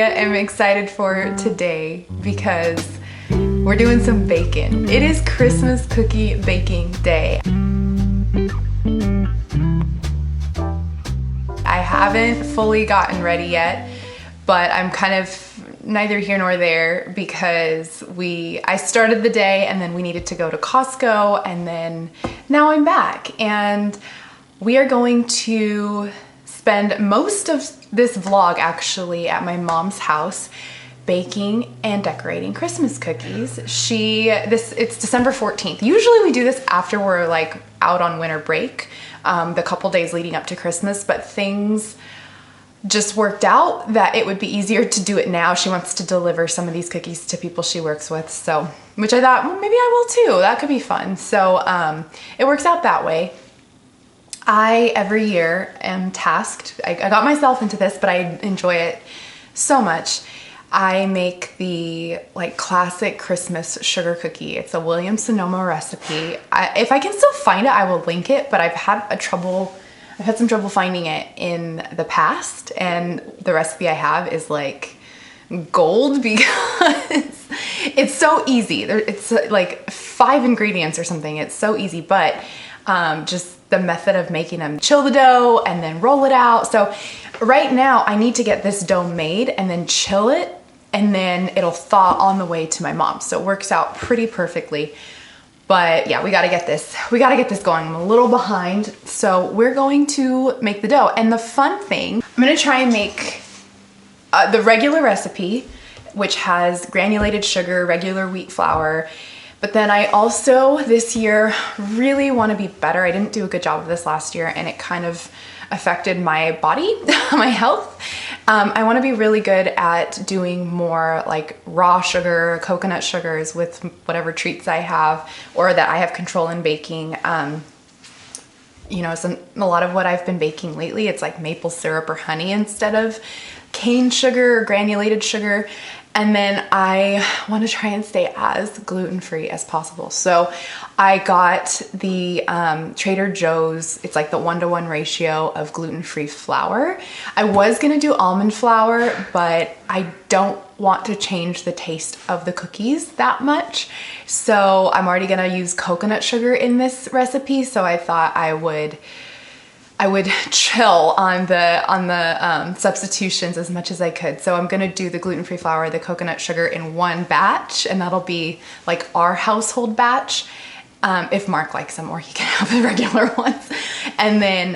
am excited for today because we're doing some baking. It is Christmas cookie baking day. I haven't fully gotten ready yet, but I'm kind of neither here nor there because I started the day and then we needed to go to Costco, and then now I'm back and we are going to spend most of this vlog actually at my mom's house baking and decorating Christmas cookies. It's December 14th. Usually we do this after we're like out on winter break, the couple days leading up to Christmas, but things just worked out that it would be easier to do it now. She wants to deliver some of these cookies to people she works with, so, which I thought, well, maybe I will too. That could be fun. So it works out that way. I, every year, am tasked, I got myself into this, but I enjoy it so much. I make the like classic Christmas sugar cookie. It's a Williams-Sonoma recipe. If I can still find it, I will link it, but I've had some trouble finding it in the past, and the recipe I have is like gold because it's so easy. It's like 5 ingredients or something. It's so easy, but just the method of making them: chill the dough and then roll it out. So right now I need to get this dough made and then chill it, and then it'll thaw on the way to my mom. So it works out pretty perfectly. But yeah, we gotta get this going. I'm a little behind. So we're going to make the dough. And the fun thing, I'm gonna try and make the regular recipe, which has granulated sugar, regular wheat flour. But then I also, this year, really wanna be better. I didn't do a good job of this last year, and it kind of affected my body, my health. I wanna be really good at doing more like raw sugar, coconut sugars with whatever treats I have or that I have control in baking. You know, a lot of what I've been baking lately, it's like maple syrup or honey instead of cane sugar or granulated sugar. And then I want to try and stay as gluten-free as possible. So I got the Trader Joe's, it's like the 1-to-1 ratio of gluten-free flour. I was gonna do almond flour, but I don't want to change the taste of the cookies that much. So I'm already gonna use coconut sugar in this recipe. So I thought I would chill on the substitutions as much as I could. So I'm gonna do the gluten-free flour, the coconut sugar in one batch, and that'll be like our household batch. If Mark likes them, or he can have the regular ones. And then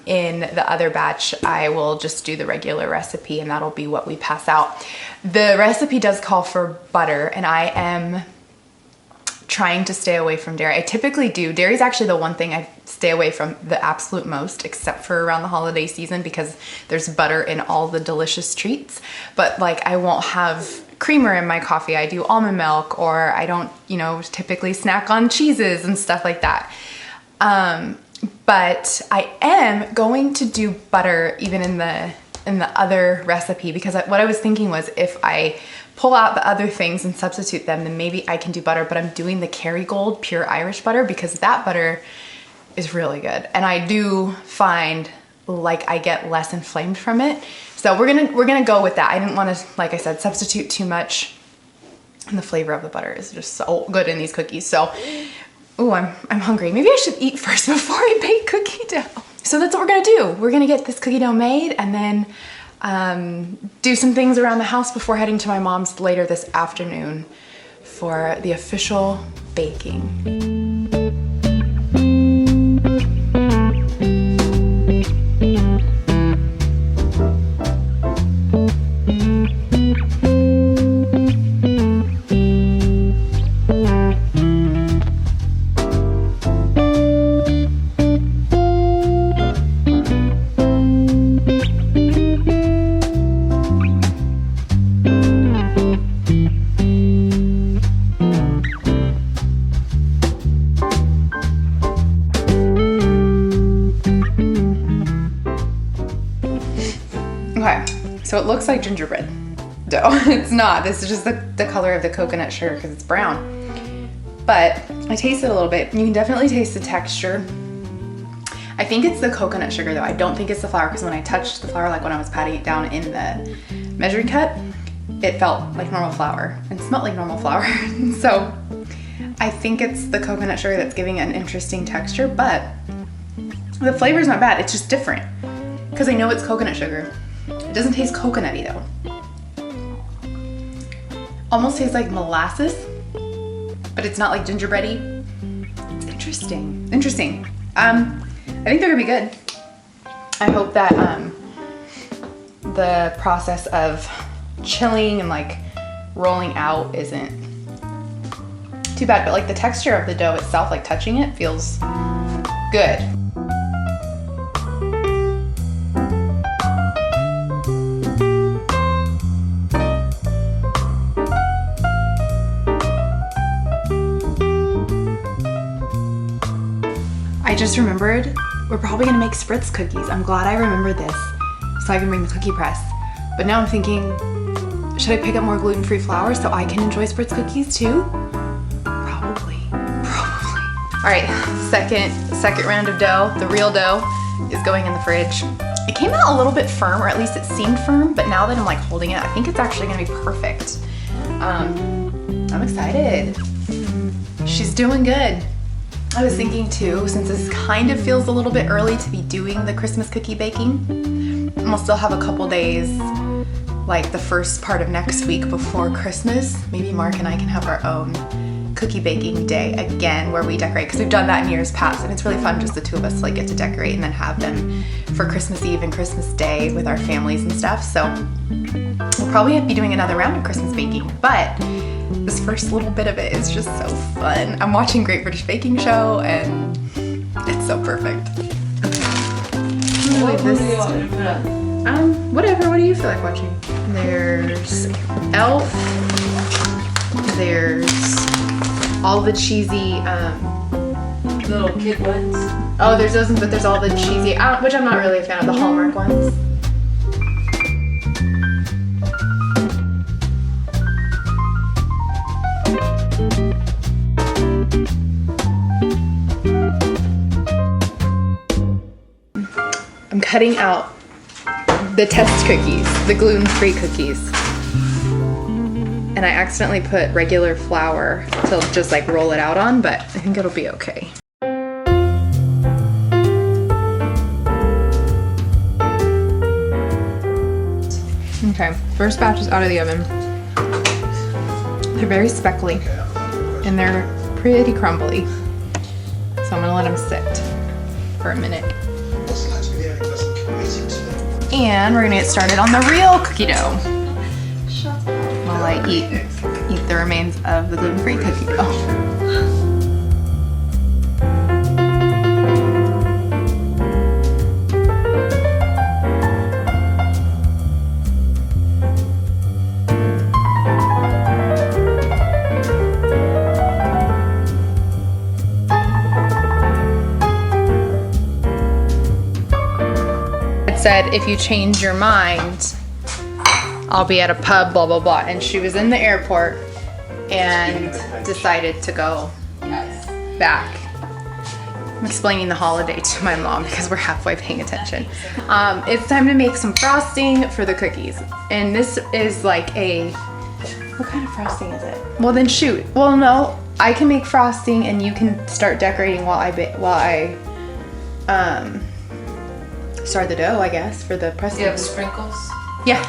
in the other batch, I will just do the regular recipe, and that'll be what we pass out. The recipe does call for butter, and I am trying to stay away from dairy. I typically do. Dairy is actually the one thing I stay away from the absolute most, except for around the holiday season because there's butter in all the delicious treats. But like I won't have creamer in my coffee. I do almond milk, or I don't, you know, typically snack on cheeses and stuff like that. But I am going to do butter even in the other recipe, because what I was thinking was if I pull out the other things and substitute them, then maybe I can do butter. But I'm doing the Kerrygold pure Irish butter because that butter is really good, and I do find like I get less inflamed from it. So we're gonna go with that. I didn't want to, like I said, substitute too much, and the flavor of the butter is just so good in these cookies. So, ooh, I'm hungry. Maybe I should eat first before I bake cookie dough. So that's what we're gonna do. We're gonna get this cookie dough made, and then do some things around the house before heading to my mom's later this afternoon for the official baking. So it looks like gingerbread dough. It's not. This is just the color of the coconut sugar because it's brown. But I tasted a little bit. You can definitely taste the texture. I think it's the coconut sugar though. I don't think it's the flour, because when I touched the flour, like when I was patting it down in the measuring cup, it felt like normal flour and smelled like normal flour. So I think it's the coconut sugar that's giving it an interesting texture, but the flavor's not bad. It's just different because I know it's coconut sugar. It doesn't taste coconutty though. Almost tastes like molasses, but it's not like gingerbready. It's interesting. Interesting. I think they're gonna be good. I hope that the process of chilling and like rolling out isn't too bad, but like the texture of the dough itself, like touching it, feels good. I just remembered we're probably gonna make spritz cookies. I'm glad I remembered this so I can bring the cookie press. But now I'm thinking, should I pick up more gluten-free flour so I can enjoy spritz cookies too? Probably. All right, second round of dough. The real dough is going in the fridge. It came out a little bit firm, or at least it seemed firm, but now that I'm like holding it, I think it's actually gonna be perfect. I'm excited. She's doing good. I was thinking too, since this kind of feels a little bit early to be doing the Christmas cookie baking, and we'll still have a couple days, like the first part of next week before Christmas, maybe Mark and I can have our own cookie baking day again where we decorate, because we've done that in years past and it's really fun just the two of us to like get to decorate and then have them for Christmas Eve and Christmas Day with our families and stuff. So we'll probably be doing another round of Christmas baking, but this first little bit of it is just so fun. I'm watching Great British Baking Show and it's so perfect. What do you want me to put on? Whatever, what do you feel like watching? There's Elf, there's all the cheesy, Little kid ones. oh, there's those, but there's all the cheesy, which I'm not really a fan of, the Hallmark ones. I'm cutting out the test cookies, the gluten-free cookies. And I accidentally put regular flour to just like roll it out on, but I think it'll be okay. Okay, first batch is out of the oven. They're very speckly and they're pretty crumbly. So I'm gonna let them sit for a minute. And we're gonna get started on the real cookie dough while I eat the remains of the gluten-free cookie dough. Said, if you change your mind, I'll be at a pub, blah, blah, blah. And she was in the airport and decided to go back. I'm explaining the holiday to my mom because we're halfway paying attention. It's time to make some frosting for the cookies. And this is like a, what kind of frosting is it? Well then shoot. Well no, I can make frosting and you can start decorating while I start the dough, I guess, for the pressing. You have sprinkles? Yeah.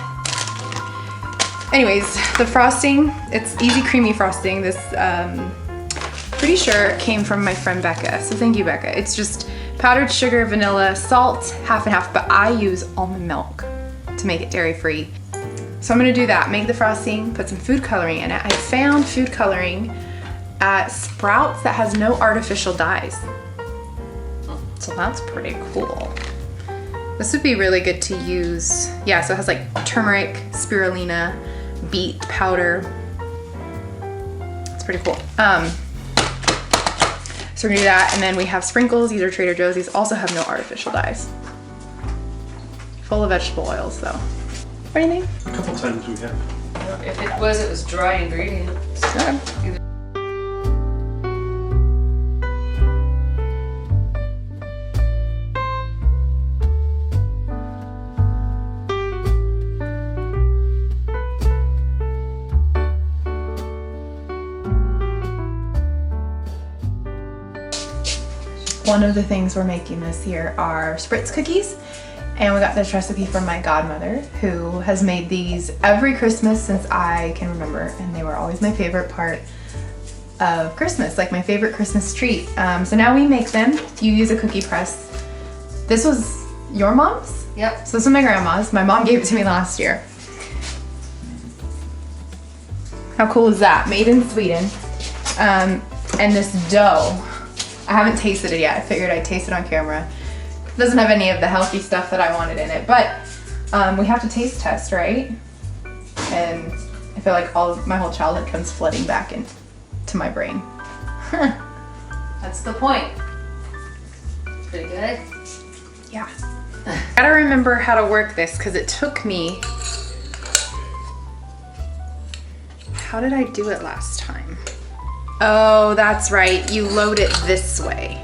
Anyways, the frosting, it's easy creamy frosting. This, pretty sure came from my friend Becca, so thank you, Becca. It's just powdered sugar, vanilla, salt, half and half, but I use almond milk to make it dairy-free. So I'm gonna do that, make the frosting, put some food coloring in it. I found food coloring at Sprouts that has no artificial dyes. So that's pretty cool. This would be really good to use. Yeah, so it has like turmeric, spirulina, beet powder. It's pretty cool. So we're gonna do that, and then we have sprinkles. These are Trader Joe's. These also have no artificial dyes. Full of vegetable oils though. What do you think? A couple times we have. If it was dry ingredients. Good. one of the things we're making this year are Spritz cookies. And we got this recipe from my godmother, who has made these every Christmas since I can remember, and they were always my favorite part of Christmas, like my favorite Christmas treat. So now we make them. You use a cookie press. This was your mom's? Yep. So this is my grandma's. My mom gave it to me last year. How cool is that? Made in Sweden. And this dough, I haven't tasted it yet. I figured I'd taste it on camera. It doesn't have any of the healthy stuff that I wanted in it, but we have to taste test, right? And I feel like my whole childhood comes flooding back into my brain. That's the point. Pretty good. Yeah. Gotta remember how to work this because it took me. How did I do it last time? Oh, that's right. You load it this way.